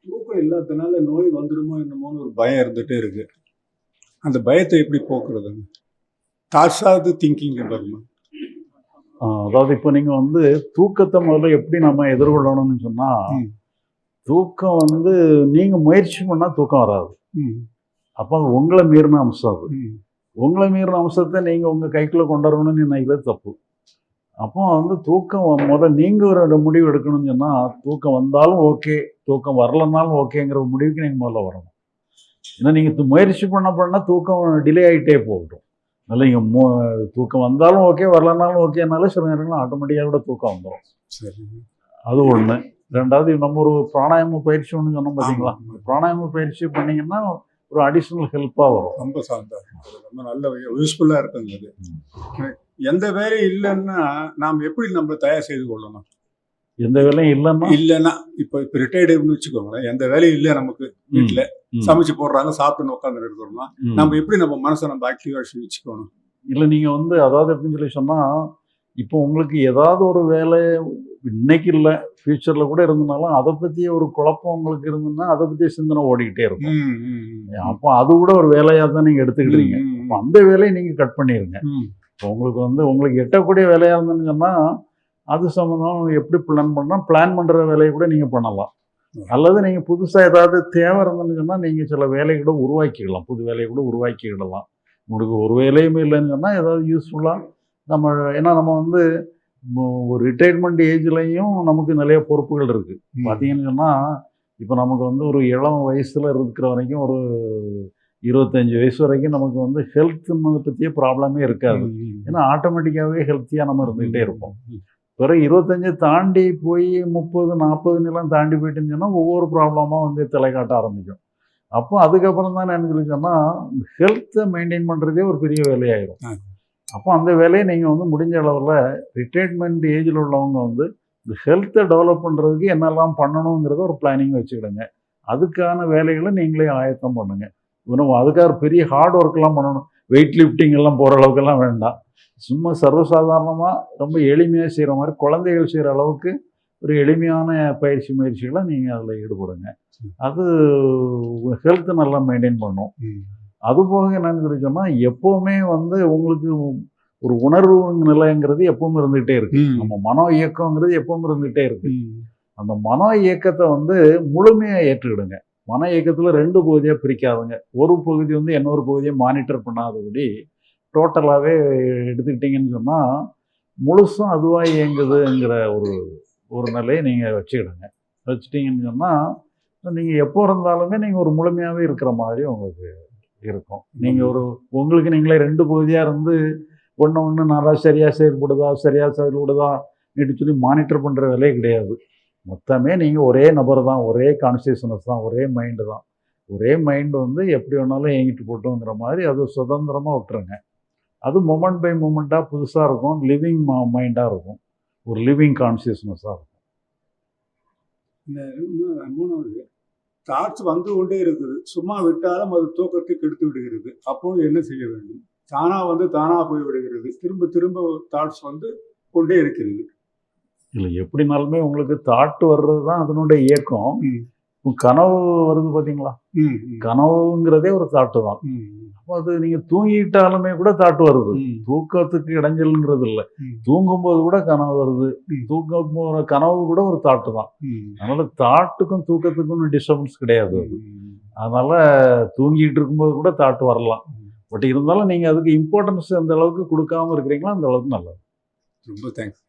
தூக்கம் இல்லாதனால நோய் வந்துடுமோ என்னமோன்னு ஒரு பயம் இருந்துகிட்டே இருக்கு. அந்த பயத்தை எப்படி போக்குறதுங்க? தாட்ஸாவது திங்கிங் வருமா? அதாவது இப்போ நீங்கள் வந்து தூக்கத்தை முதல்ல எப்படி நம்ம எதிர்கொள்ளணும்னு சொன்னால், தூக்கம் வந்து நீங்கள் முயற்சி பண்ணால் தூக்கம் வராது. அப்போ அது உங்களை மீறின அம்சம். அது உங்களை மீறின அம்சத்தை நீங்கள் உங்கள் கைக்குள்ளே கொண்டு வரணும்னு நினைக்கிறது தப்பு. அப்போ வந்து தூக்கம் முதல்ல நீங்கள் ஒரு முடிவு எடுக்கணும்னு சொன்னால், தூக்கம் வந்தாலும் ஓகே, தூக்கம் வரலன்னாலும் ஓகேங்கிற ஒரு முடிவுக்கு நீங்கள் முதல்ல வரணும். ஏன்னா நீங்கள் முயற்சி பண்ண தூக்கம் டிலே ஆகிட்டே போகட்டும். அதனால் நீங்கள் தூக்கம் வந்தாலும் ஓகே, வரலனாலும் ஓகேனால சில நேரங்கள் ஆட்டோமேட்டிக்காக கூட தூக்கம் வந்துடும். சரி, அது ஒன்று. ரெண்டாவது நம்ம ஒரு பிராணாயாம பயிற்சி ஒன்று சொன்னோம் பார்த்தீங்களா? பிராணாயாம பயிற்சி பண்ணிங்கன்னா ஒரு அடிஷ்னல் ஹெல்ப்பாக வரும். ரொம்ப ரொம்ப நல்ல யூஸ்ஃபுல்லாக இருக்குங்க அது. எந்த வேலையும் இல்லைன்னா நாம் எப்படி நம்ம தயார் செய்து கொள்ளணும்? எந்த வேலையும் இல்லைன்னா இப்போ ரிட்டையர்டுன்னு வச்சுக்கோங்களேன், எந்த வேலையும் இல்லை நமக்கு வீட்டில் சமைச்சு போடுறாங்க, சாப்பிட்டு உட்காந்து இருக்கிறோம்னா நம்ம எப்படி நம்ம மனசை நம்ம ஆக்டிவாக வச்சுக்கணும்? இல்லை நீங்கள் வந்து அதாவது எப்படின்னு சொல்லி சொன்னால், இப்போ உங்களுக்கு ஏதாவது ஒரு வேலை இன்னைக்கு இல்லை, ஃபியூச்சரில் கூட இருந்தனாலும் அதை பற்றிய ஒரு குழப்பம் உங்களுக்கு இருந்ததுன்னா அதை பற்றிய சிந்தனை ஓடிக்கிட்டே இருக்கும். அப்போ அது கூட ஒரு வேலையாக தான் நீங்கள் எடுத்துக்கிட்டீங்க. அப்போ அந்த வேலையை நீங்கள் கட் பண்ணிடுங்க. இப்போ உங்களுக்கு வந்து உங்களுக்கு எட்டக்கூடிய வேலையாக இருந்ததுன்னு சொன்னால் அது சம்மந்தம் எப்படி பிளான் பண்ணுற வேலையை கூட நீங்கள் பண்ணலாம். அல்லது நீங்கள் புதுசாக ஏதாவது தேவை இருந்ததுன்னு சொன்னால் நீங்கள் சில வேலையை கூட உருவாக்கிக்கலாம், புது வேலையை கூட உருவாக்கிக்கிடலாம். உங்களுக்கு ஒரு வேலையுமே இல்லைன்னு சொன்னால் ஏதாவது யூஸ்ஃபுல்லாக நம்ம, ஏன்னா நம்ம வந்து ஒரு ரிட்டையர்மெண்ட் ஏஜ்லேயும் நமக்கு நிறைய பொறுப்புகள் இருக்குது. பார்த்தீங்கன்னு சொன்னால் இப்போ நமக்கு வந்து ஒரு இளம் வயசில் இருக்கிற வரைக்கும் ஒரு 25 வயசு வரைக்கும் நமக்கு வந்து ஹெல்த்துன்னு பற்றிய ப்ராப்ளமே இருக்காது. ஏன்னா ஆட்டோமேட்டிக்காகவே ஹெல்த்தியாக நம்ம இருந்துகிட்டே இருப்போம். பிறகு 25 தாண்டி போய் 30, 40 தாண்டி போயிட்டுன்னு சொன்னால் ஒவ்வொரு ப்ராப்ளமாக வந்து தலை காட்ட ஆரம்பிக்கும். அப்போ அதுக்கப்புறம் தான் என்ன சொல்லி சொன்னால் ஹெல்த்தை மெயின்டைன் பண்ணுறதே ஒரு பெரிய வேலையாயிடும். அப்போ அந்த வேலையை நீங்கள் வந்து முடிஞ்ச அளவில் ரிட்டையர்மெண்ட் ஏஜில் உள்ளவங்க வந்து இந்த ஹெல்த்தை டெவலப் பண்ணுறதுக்கு என்னெல்லாம் பண்ணணுங்கிறத ஒரு பிளானிங் வச்சுக்கிடுங்க. அதுக்கான வேலைகளை நீங்களே ஆயத்தம் பண்ணுங்கள். இன்னும் அதுக்காக பெரிய ஹார்ட் ஒர்க்கெலாம் பண்ணணும், வெயிட் லிஃப்டிங் எல்லாம் போகிற அளவுக்கெல்லாம் வேண்டாம். சும்மா சர்வசாதாரணமாக ரொம்ப எளிமையாக செய்கிற மாதிரி குழந்தைகள் செய்கிற அளவுக்கு ஒரு எளிமையான முயற்சிகளை நீங்கள் அதில் ஈடுபடுங்க. அது ஹெல்த்தை நல்லா மெயின்டைன் பண்ணும். அதுபோக என்னன்னு சொல்லி சொன்னால் எப்போவுமே வந்து உங்களுக்கு ஒரு உணர்வு நிலைங்கிறது எப்பவும் இருந்துகிட்டே இருக்கு. நம்ம மனோ இயக்கங்கிறது எப்பவும் இருந்துகிட்டே இருக்கு. அந்த மனோ இயக்கத்தை வந்து முழுமையாக ஏற்றுக்கிடுங்க. மன இயக்கத்தில் 2 பகுதியாக பிரிக்காதுங்க. ஒரு பகுதி வந்து இன்னொரு பகுதியை மானிட்டர் பண்ணாதபடி டோட்டலாகவே எடுத்துக்கிட்டிங்கன்னு சொன்னால் முழுசும் அதுவாக இயங்குதுங்கிற ஒரு நிலையை நீங்கள் வச்சுக்கிடுங்க. வச்சுட்டிங்கன்னு சொன்னால் நீங்கள் எப்போ இருந்தாலுமே நீங்கள் ஒரு முழுமையாகவே இருக்கிற மாதிரி உங்களுக்கு இருக்கும். நீங்கள் உங்களுக்கு நீங்களே 2 பகுதியாக இருந்து ஒன்று நல்லா சரியாக செயல்படுதா நீட்டு சொல்லி மானிட்டர் பண்ணுற வேலையே கிடையாது. மொத்தமே நீங்கள் ஒரே நபர் தான், ஒரே கான்சியஸ்னஸ் தான், ஒரே மைண்டு தான். ஒரே மைண்டு வந்து எப்படி வேணாலும் இயங்கிட்டு போட்டோங்கிற மாதிரி அது சுதந்திரமாக விட்டுருங்க. அது மொமெண்ட் பை மொமெண்ட்டாக புதுசாக இருக்கும், லிவிங் மைண்டாக இருக்கும், ஒரு லிவிங் கான்சியஸ்னஸாக இருக்கும். இந்த 3வது தாட்ஸ் வந்து கொண்டே இருக்குது, சும்மா விட்டாலும் அது தூக்கத்தை கெடுத்து விடுகிறது. அப்போ என்ன செய்ய வேண்டும்? தானாக போய் விடுகிறது, திரும்ப திரும்ப தாட்ஸ் வந்து கொண்டே இருக்கிறது. இல்லை எப்படினாலுமே உங்களுக்கு தாட்டு வர்றது தான் அதனுடைய இயக்கம். கனவு வருது பார்த்தீங்களா? கனவுங்கிறதே ஒரு தாட்டு தான். அப்போ அது நீங்கள் தூங்கிட்டாலுமே கூட தாட்டு வருது. தூக்கத்துக்கு இடைஞ்சல்ங்கிறது இல்லை, தூங்கும்போது கூட கனவு வருது. தூக்கம் போகிற கனவு கூட ஒரு தாட்டு தான். அதனால தாட்டுக்கும் தூக்கத்துக்கும் டிஸ்டர்பன்ஸ் கிடையாது. அதனால தூங்கிட்டு இருக்கும்போது கூட தாட்டு வரலாம். பட் இருந்தாலும் நீங்கள் அதுக்கு இம்பார்ட்டன்ஸ் எந்த அளவுக்கு கொடுக்காம இருக்கிறீங்களோ அந்த அளவுக்கு நல்லது. ரொம்ப தேங்க்ஸ்.